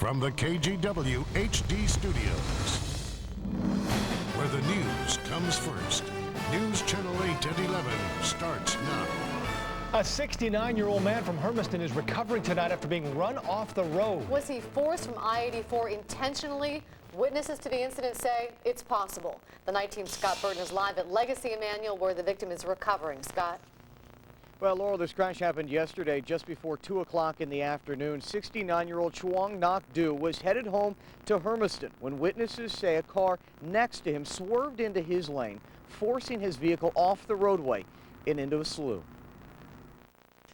From the KGW HD studios, where the news comes first, News Channel 8 at 11 starts now. A 69-year-old man from Hermiston is recovering tonight after being run off the road. Was he forced from I-84 intentionally? Witnesses to the incident say it's possible. The night team's Scott Burton is live at Legacy Emanuel, where the victim is recovering. Scott? Well, Laurel, this crash happened yesterday just before 2 o'clock in the afternoon. 69-year-old Chuang Nak Du was headed home to Hermiston when witnesses say a car next to him swerved into his lane, forcing his vehicle off the roadway and into a slough.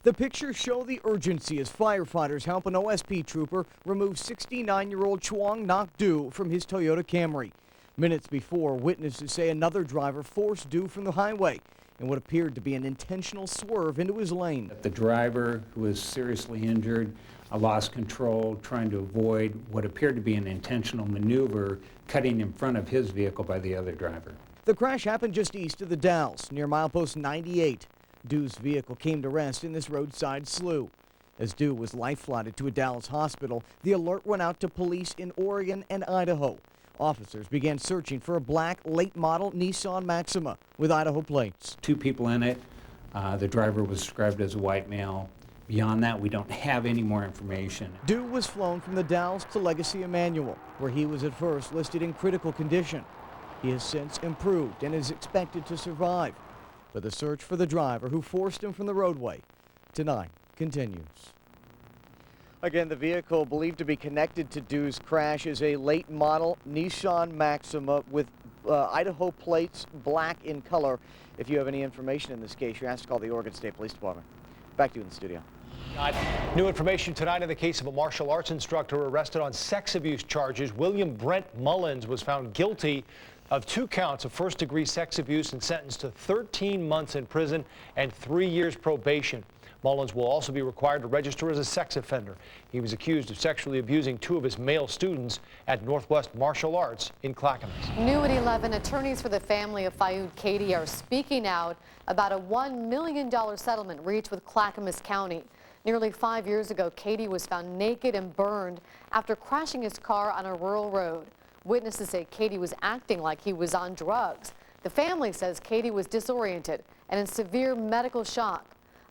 The pictures show the urgency as firefighters help an OSP trooper remove 69-year-old Chuang Nak Du from his Toyota Camry. Minutes before, witnesses say another driver forced Du from the highway in what appeared to be an intentional swerve into his lane. The driver, who was seriously injured, lost control, trying to avoid what appeared to be an intentional maneuver, cutting in front of his vehicle by the other driver. The crash happened just east of the Dalles, near milepost 98. Du's vehicle came to rest in this roadside slough. As Du was life-flighted to a Dallas hospital, the alert went out to police in Oregon and Idaho. Officers began searching for a black late-model Nissan Maxima with Idaho plates. 2 people in it. The driver was described as a white male. Beyond that, we don't have any more information. Du was flown from the Dalles to Legacy Emanuel, where he was at first listed in critical condition. He has since improved and is expected to survive. But the search for the driver who forced him from the roadway tonight continues. Again, the vehicle believed to be connected to Du's crash is a late model Nissan Maxima with Idaho plates, black in color. If you have any information in this case, you're asked to call the Oregon State Police Department. Back to you in the studio. New information tonight in the case of a martial arts instructor arrested on sex abuse charges. William Brent Mullins was found guilty of 2 counts of first-degree sex abuse and sentenced to 13 months in prison and 3 years probation. Mullins will also be required to register as a sex offender. He was accused of sexually abusing 2 of his male students at Northwest Martial Arts in Clackamas. New at 11, attorneys for the family of Fayoud Katie are speaking out about a $1 million settlement reached with Clackamas County. Nearly 5 years ago, Katie was found naked and burned after crashing his car on a rural road. Witnesses say Katie was acting like he was on drugs. The family says Katie was disoriented and in severe medical shock.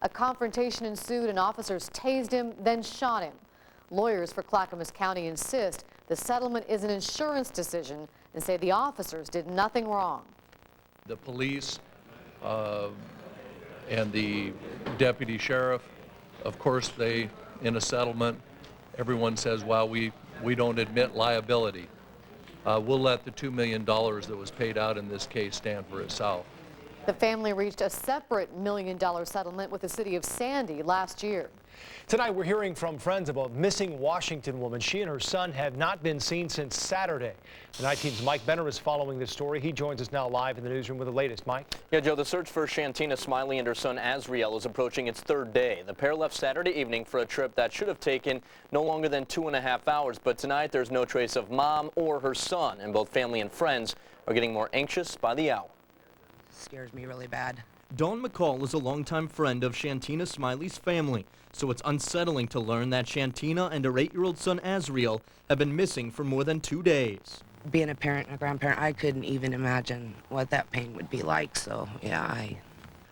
A confrontation ensued and officers tased him, then shot him. Lawyers for Clackamas County insist the settlement is an insurance decision and say the officers did nothing wrong. The police and the deputy sheriff, of course, they, in a settlement, everyone says, well, we don't admit liability. We'll let the $2 million that was paid out in this case stand for itself. The family reached a separate $1 million settlement with the city of Sandy last year. Tonight we're hearing from friends of a missing Washington woman. She and her son have not been seen since Saturday. The night team's Mike Benner is following this story. He joins us now live in the newsroom with the latest. Mike? Yeah, Joe, the search for Shantina Smiley and her son Azriel is approaching its 3rd day. The pair left Saturday evening for a trip that should have taken no longer than 2.5 hours. But tonight there's no trace of mom or her son, and both family and friends are getting more anxious by the hour. Scares me really bad. Dawn McCall is a longtime friend of Shantina Smiley's family, so it's unsettling to learn that Shantina and her 8-year-old son Azriel have been missing for more than 2 days. Being a parent and a grandparent, I couldn't even imagine what that pain would be like, so yeah,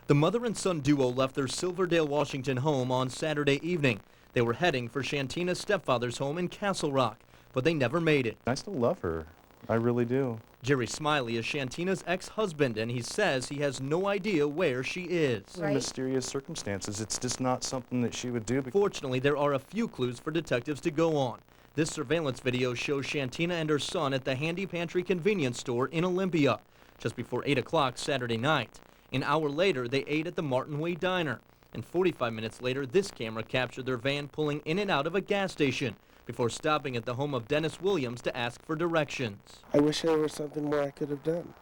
The mother and son duo left their Silverdale, Washington home on Saturday evening. They were heading for Shantina's stepfather's home in Castle Rock, but they never made it. I still love her. I really do. Jerry Smiley is Shantina's ex-husband, and he says he has no idea where she is. Right. Mysterious circumstances. It's just not something that she would do. Fortunately, there are a few clues for detectives to go on. This surveillance video shows Shantina and her son at the Handy Pantry convenience store in Olympia, just before 8 o'clock Saturday night. An hour later, they ate at the Martin Way Diner. And 45 minutes later, this camera captured their van pulling in and out of a gas station before stopping at the home of Dennis Williams to ask for directions. I wish there was something more I could have done.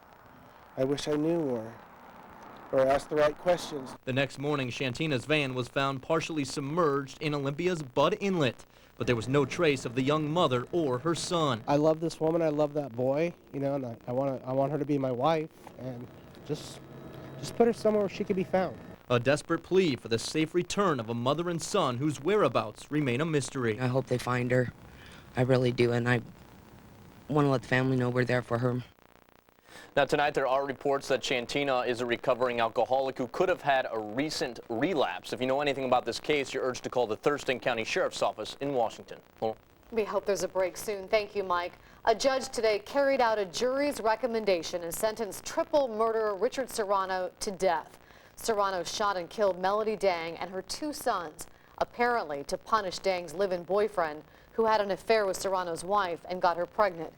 I wish I knew more or asked the right questions. The next morning, Shantina's van was found partially submerged in Olympia's Bud Inlet, but there was no trace of the young mother or her son. I love this woman. I love that boy, you know, and I want her to be my wife, and just put her somewhere where she could be found. A desperate plea for the safe return of a mother and son whose whereabouts remain a mystery. I hope they find her. I really do, and I want to let the family know we're there for her. Now tonight there are reports that Shantina is a recovering alcoholic who could have had a recent relapse. If you know anything about this case, you're urged to call the Thurston County Sheriff's Office in Washington. Laurel? We hope there's a break soon. Thank you, Mike. A judge today carried out a jury's recommendation and sentenced triple murderer Richard Serrano to death. Serrano shot and killed Melody Dang and her 2 sons, apparently to punish Dang's live-in boyfriend, who had an affair with Serrano's wife and got her pregnant.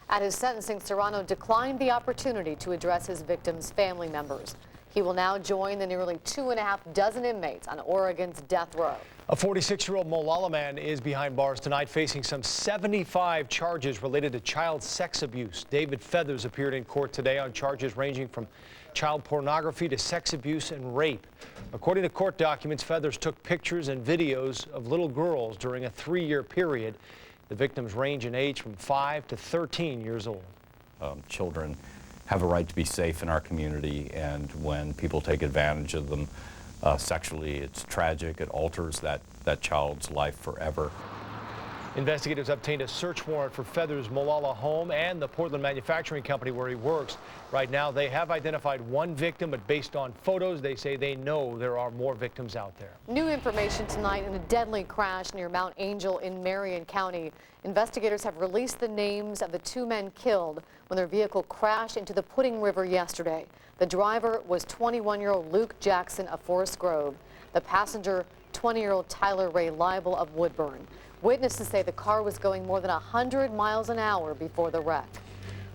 At his sentencing, Serrano declined the opportunity to address his victims' family members. He will now join the nearly 2.5 dozen inmates on Oregon's death row. A 46-year-old Molalla man is behind bars tonight, facing some 75 charges related to child sex abuse. David Feathers appeared in court today on charges ranging from child pornography to sex abuse and rape. According to court documents, Feathers took pictures and videos of little girls during a 3-year period. The victims range in age from 5 to 13 years old. Children have a right to be safe in our community, and when people take advantage of them sexually, it's tragic. It alters that child's life forever. Investigators obtained a search warrant for Feathers' Molalla home and the Portland manufacturing company where he works. Right now, they have identified 1 victim, but based on photos, they say they know there are more victims out there. New information tonight in a deadly crash near Mount Angel in Marion County. Investigators have released the names of the 2 men killed when their vehicle crashed into the Pudding River yesterday. The driver was 21-year-old Luke Jackson of Forest Grove. The passenger, 20-year-old Tyler Ray Leibel of Woodburn. Witnesses say the car was going more than 100 miles an hour before the wreck.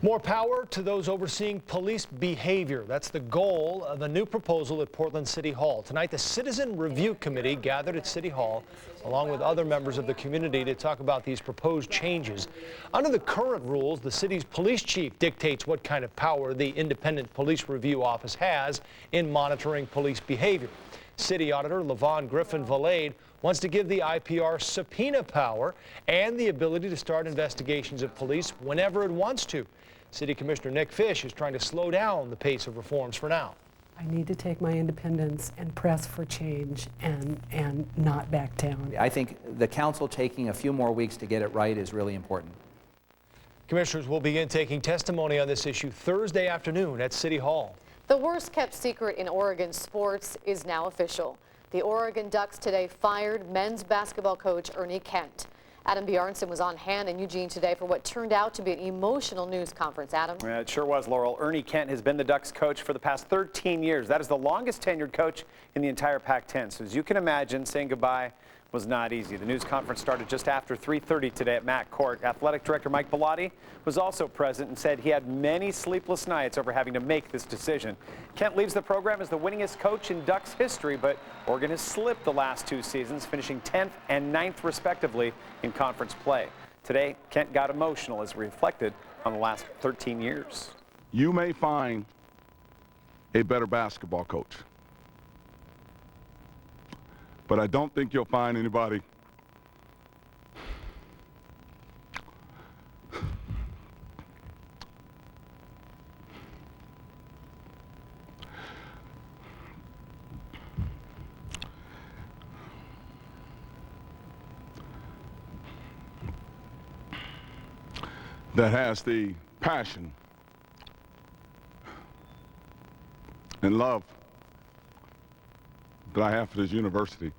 More power to those overseeing police behavior. That's the goal of a new proposal at Portland City Hall. Tonight, the Citizen Review Committee gathered at City Hall along with other members of the community to talk about these proposed changes. Under the current rules, the city's police chief dictates what kind of power the Independent Police Review Office has in monitoring police behavior. City Auditor Levon Griffin-Valade wants to give the IPR subpoena power and the ability to start investigations of police whenever it wants to. City Commissioner Nick Fish is trying to slow down the pace of reforms for now. I need to take my independence and press for change and not back down. I think the council taking a few more weeks to get it right is really important. Commissioners will begin taking testimony on this issue Thursday afternoon at City Hall. The worst kept secret in Oregon sports is now official. The Oregon Ducks today fired men's basketball coach Ernie Kent. Adam Bjarnson was on hand in Eugene today for what turned out to be an emotional news conference. Adam? Yeah, it sure was, Laurel. Ernie Kent has been the Ducks coach for the past 13 years. That is the longest tenured coach in the entire Pac-10. So as you can imagine, saying goodbye was not easy. The news conference started just after 3:30 today at Mac Court. Athletic Director Mike Bellotti was also present and said he had many sleepless nights over having to make this decision. Kent leaves the program as the winningest coach in Ducks history, but Oregon has slipped the last 2 seasons, finishing 10th and 9th respectively in conference play. Today, Kent got emotional as reflected on the last 13 years. You may find a better basketball coach, but I don't think you'll find anybody that has the passion and love that I have for this university.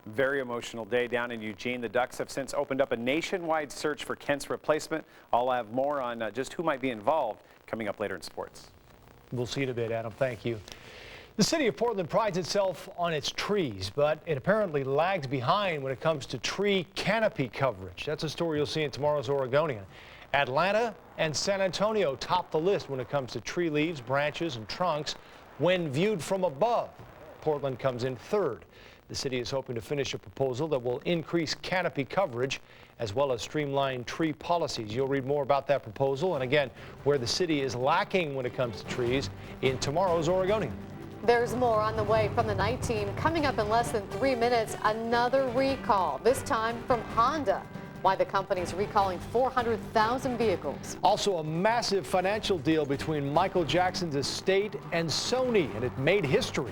Very emotional day down in Eugene. The Ducks have since opened up a nationwide search for Kent's replacement. I'll have more on just who might be involved coming up later in sports. We'll see you in a bit, Adam. Thank you. The city of Portland prides itself on its trees, but it apparently lags behind when it comes to tree canopy coverage. That's a story you'll see in tomorrow's Oregonian. Atlanta and San Antonio top the list when it comes to tree leaves, branches, and trunks when viewed from above. Portland comes in third. The city is hoping to finish a proposal that will increase canopy coverage as well as streamline tree policies. You'll read more about that proposal and again where the city is lacking when it comes to trees in tomorrow's Oregonian. There's more on the way from the night team. Coming up in less than 3 minutes, another recall, this time from Honda. Why the company's recalling 400,000 vehicles. Also a massive financial deal between Michael Jackson's estate and Sony, and it made history.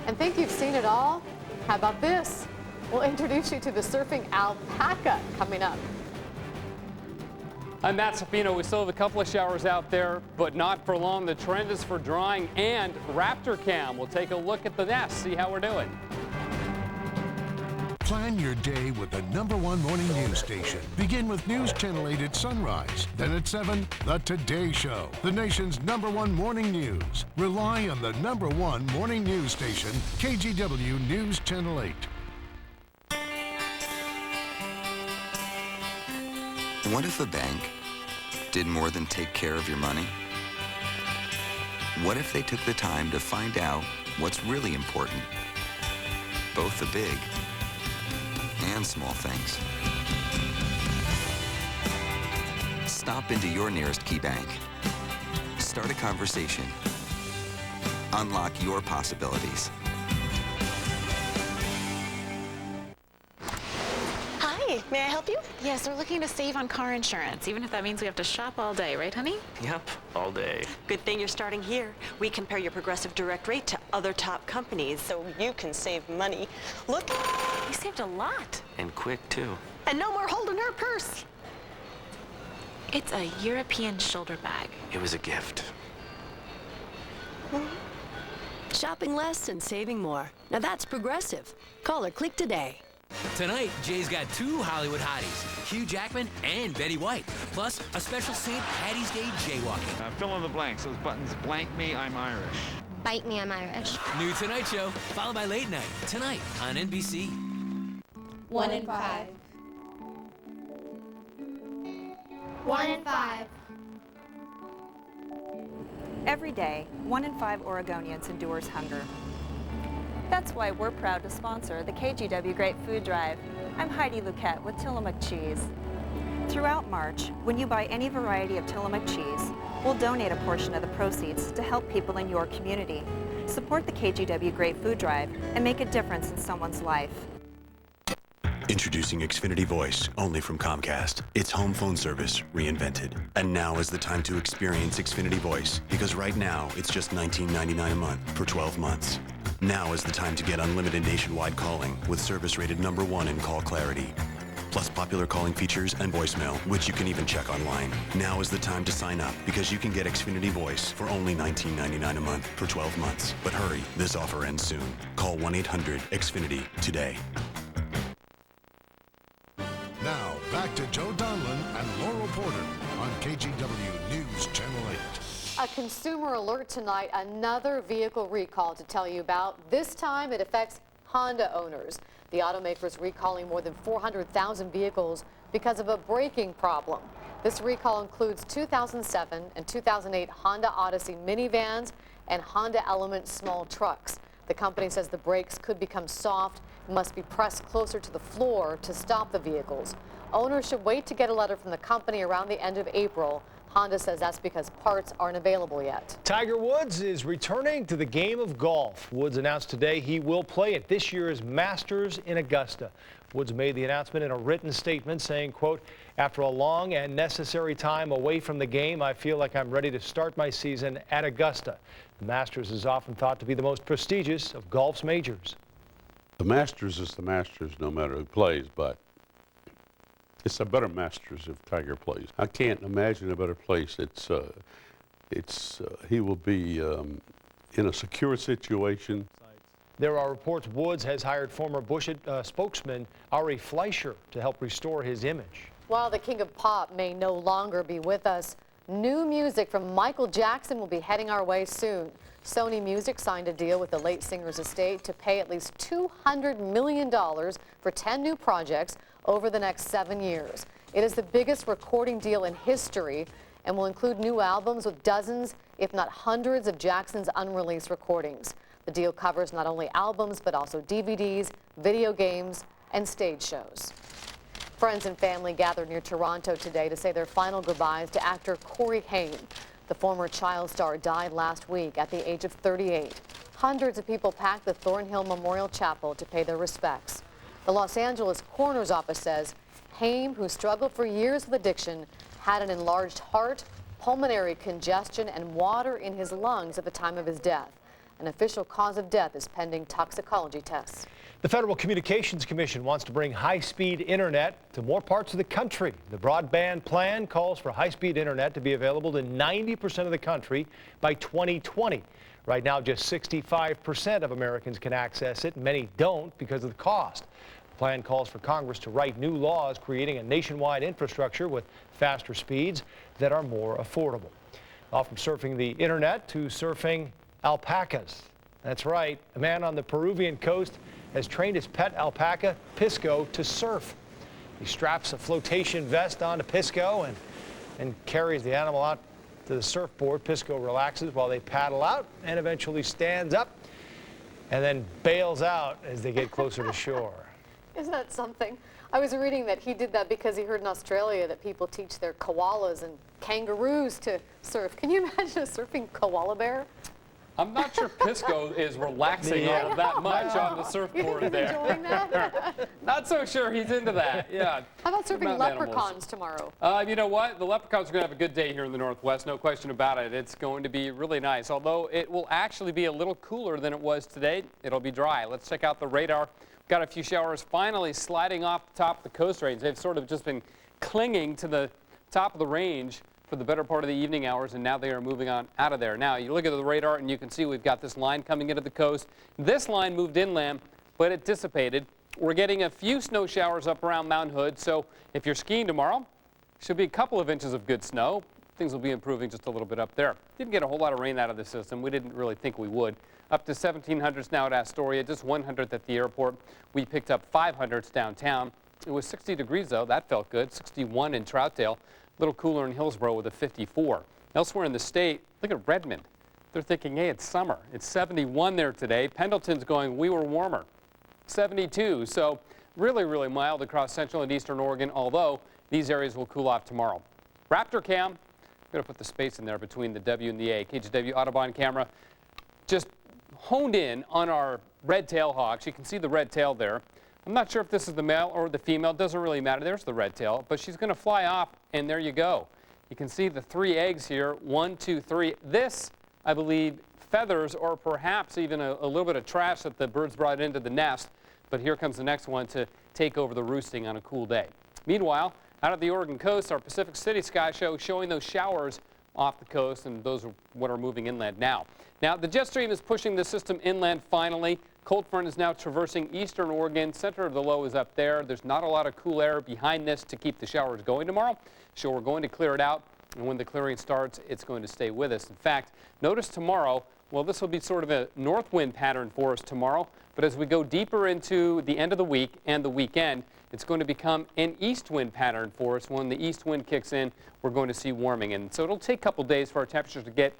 And think you've seen it all? How about this? We'll introduce you to the surfing alpaca coming up. And that's, we still have a couple of showers out there, but not for long. The trend is for drying and Raptor Cam. We'll take a look at the nest, see how we're doing. Plan your day with the #1 morning news station. Begin with News Channel 8 at sunrise. Then at 7, The Today Show, the nation's #1 morning news. Rely on the #1 morning news station, KGW News Channel 8. What if a bank did more than take care of your money? What if they took the time to find out what's really important? Both the big and small things. Stop into your nearest Key Bank. Start a conversation. Unlock your possibilities. Hi, may I help you? Yes, we're looking to save on car insurance, even if that means we have to shop all day, right, honey? Yep, all day. Good thing you're starting here. We compare your Progressive Direct rate to other top companies, so you can save money. Look, We saved a lot. And quick, too. and no more holding her purse. It's a European shoulder bag. It was a gift. Shopping less and saving more. Now that's Progressive. Call or click today. Tonight, Jay's got 2 Hollywood hotties, Hugh Jackman and Betty White, plus a special St. Patty's Day jaywalking. Fill in the blanks. Those buttons blank me, I'm Irish. Bite me, I'm Irish. New Tonight Show, followed by Late Night, tonight on NBC. 1 in 5. 1 in 5. Every day, 1 in 5 Oregonians endures hunger. That's why we're proud to sponsor the KGW Great Food Drive. I'm Heidi Luquette with Tillamook Cheese. Throughout March, when you buy any variety of Tillamook cheese, we'll donate a portion of the proceeds to help people in your community. Support the KGW Great Food Drive and make a difference in someone's life. Introducing Xfinity Voice, only from Comcast. It's home phone service reinvented. And now is the time to experience Xfinity Voice, because right now it's just $19.99 a month for 12 months. Now is the time to get unlimited nationwide calling with service rated #1 in call clarity. Plus popular calling features and voicemail, which you can even check online. Now is the time to sign up, because you can get Xfinity Voice for only $19.99 a month for 12 months. But hurry, this offer ends soon. Call 1-800-XFINITY today. Now, back to Joe Donlin and Laurel Porter on KGW News Channel 8. A consumer alert tonight, another vehicle recall to tell you about. This time it affects Honda owners. The automaker is recalling more than 400,000 vehicles because of a braking problem. This recall includes 2007 and 2008 Honda Odyssey minivans and Honda Element small trucks. The company says the brakes could become soft and must be pressed closer to the floor to stop the vehicles. Owners should wait to get a letter from the company around the end of April. Honda says that's because parts aren't available yet. Tiger Woods is returning to the game of golf. Woods announced today he will play at this year's Masters in Augusta. Woods made the announcement in a written statement saying, quote, "After a long and necessary time away from the game, I feel like I'm ready to start my season at Augusta." The Masters is often thought to be the most prestigious of golf's majors. The Masters is the Masters no matter who plays, but it's a better Masters if Tiger plays. I can't imagine a better place. He will be in a secure situation. There are reports Woods has hired former Bush spokesman Ari Fleischer to help restore his image. While the king of pop may no longer be with us, new music from Michael Jackson will be heading our way soon. Sony Music signed a deal with the late singer's estate to pay at least $200 million for 10 new projects over the next 7 years. It is the biggest recording deal in history and will include new albums with dozens, if not hundreds, of Jackson's unreleased recordings. The deal covers not only albums, but also DVDs, video games, and stage shows. Friends and family gathered near Toronto today to say their final goodbyes to actor Corey Haim. The former child star died last week at the age of 38. Hundreds of people packed the Thornhill Memorial Chapel to pay their respects. The Los Angeles Coroner's Office says Haim, who struggled for years with addiction, had an enlarged heart, pulmonary congestion, and water in his lungs at the time of his death. An official cause of death is pending toxicology tests. The Federal Communications Commission wants to bring high-speed internet to more parts of the country. The broadband plan calls for high-speed internet to be available to 90% of the country by 2020. Right now, just 65% of Americans can access it. Many don't because of the cost. The plan calls for Congress to write new laws creating a nationwide infrastructure with faster speeds that are more affordable. All from surfing the internet to surfing alpacas. That's right. A man on the Peruvian coast has trained his pet alpaca, Pisco, to surf. He straps a flotation vest onto Pisco and carries the animal out to the surfboard. Pisco relaxes while they paddle out and eventually stands up and then bails out as they get closer to shore. Isn't that something? I was reading that he did that because he heard in Australia that people teach their koalas and kangaroos to surf. Can you imagine a surfing koala bear? I'm not sure Pisco is relaxing all that much on the surfboard there. Enjoying that? Not so sure he's into that. Yeah. How about surfing Mountain leprechauns tomorrow? You know what? The leprechauns are going to have a good day here in the Northwest, no question about it. It's going to be really nice, although it will actually be a little cooler than it was today. It'll be dry. Let's check out the radar. Got a few showers finally sliding off the top of the coast range. They've sort of just been clinging to the top of the range for the better part of the evening hours, and now they are moving on out of there. Now, you look at the radar, and you can see we've got this line coming into the coast. This line moved inland, but it dissipated. We're getting a few snow showers up around Mount Hood, so if you're skiing tomorrow, should be a couple of inches of good snow. Things will be improving just a little bit up there. Didn't get a whole lot of rain out of the system. We didn't really think we would. Up to 1700s now at Astoria, just 100th at the airport. We picked up 500s downtown. It was 60 degrees, though. That felt good. 61 in Troutdale. A little cooler in Hillsborough with a 54. Elsewhere in the state, look at Redmond. They're thinking, hey, it's summer. It's 71 there today. Pendleton's going, we were warmer. 72. So really, really mild across central and eastern Oregon, although these areas will cool off tomorrow. Raptor cam, I'm going to put the space in there between the W and the A. KGW Audubon camera just honed in on our red-tail hawks. You can see the red tail there. I'm not sure if this is the male or the female. It doesn't really matter. There's the red tail, but she's going to fly off, and there you go. You can see the 3 eggs here, 1, 2, 3. This, I believe, feathers or perhaps even a little bit of trash that the birds brought into the nest. But here comes the next one to take over the roosting on a cool day. Meanwhile, out of the Oregon coast, our Pacific City Sky Show showing those showers off the coast, and those are what are moving inland now. Now, the jet stream is pushing the system inland finally. Cold front is now traversing eastern Oregon. Center of the low is up there. There's not a lot of cool air behind this to keep the showers going tomorrow. So we're going to clear it out. And when the clearing starts, it's going to stay with us. In fact, notice tomorrow, well, this will be sort of a north wind pattern for us tomorrow. But as we go deeper into the end of the week and the weekend, it's going to become an east wind pattern for us. When the east wind kicks in, we're going to see warming. And so it'll take a couple days for our temperatures to get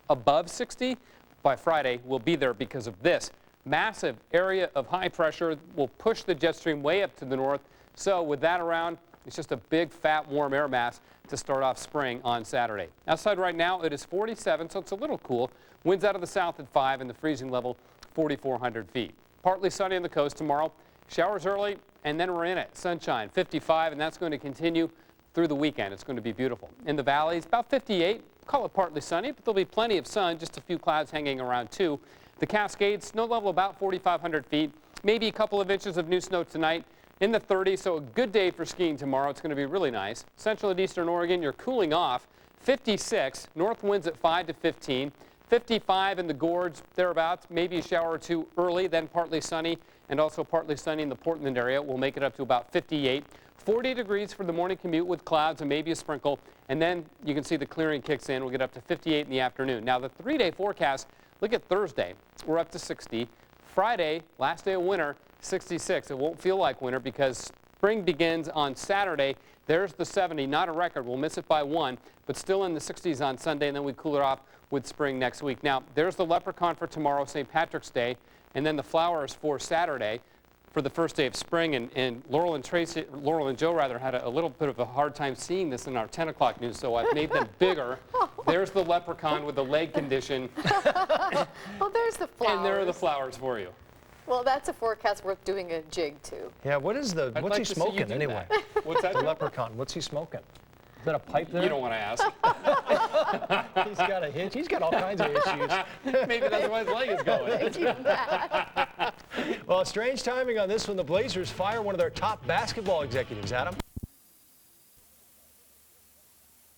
above 60. By Friday, we'll be there because of this. Massive area of high pressure will push the jet stream way up to the north. So with that around, it's just a big, fat, warm air mass to start off spring on Saturday. Outside right now, it is 47, so it's a little cool. Winds out of the south at 5 and the freezing level 4,400 feet. Partly sunny on the coast tomorrow. Showers early, and then we're in it. Sunshine, 55, and that's going to continue through the weekend. It's going to be beautiful. In the valleys, about 58. Call it partly sunny, but there'll be plenty of sun, just a few clouds hanging around too. The Cascades, snow level about 4,500 feet, maybe a couple of inches of new snow tonight in the 30s, so a good day for skiing tomorrow. It's going to be really nice. Central and eastern Oregon, you're cooling off. 56, north winds at 5 to 15. 55 in the Gorge, thereabouts, maybe a shower or two early, then partly sunny, and also partly sunny in the Portland area. We'll make it up to about 58. 40 degrees for the morning commute with clouds and maybe a sprinkle, and then you can see the clearing kicks in. We'll get up to 58 in the afternoon. Now, the 3-day forecast, look at Thursday. We're up to 60. Friday, last day of winter, 66. It won't feel like winter because spring begins on Saturday. There's the 70, not a record. We'll miss it by 1, but still in the 60s on Sunday, and then we cool it off with spring next week. Now, there's the leprechaun for tomorrow, St. Patrick's Day, and then the flowers for Saturday for the first day of spring. And Laurel and Joe rather had a little bit of a hard time seeing this in our 10 o'clock news, so I've made them bigger. There's the leprechaun with the leg condition. Oh, there's the flowers. And there are the flowers for you. Well, that's a forecast worth doing a jig to. Yeah, what's he smoking anyway? What's that? The leprechaun, what's he smoking? that a pipe there? You don't want to ask. He's got a hitch. He's got all kinds of issues. Maybe that's why his leg is going. Well, strange timing on this one. The Blazers fire one of their top basketball executives, Adam.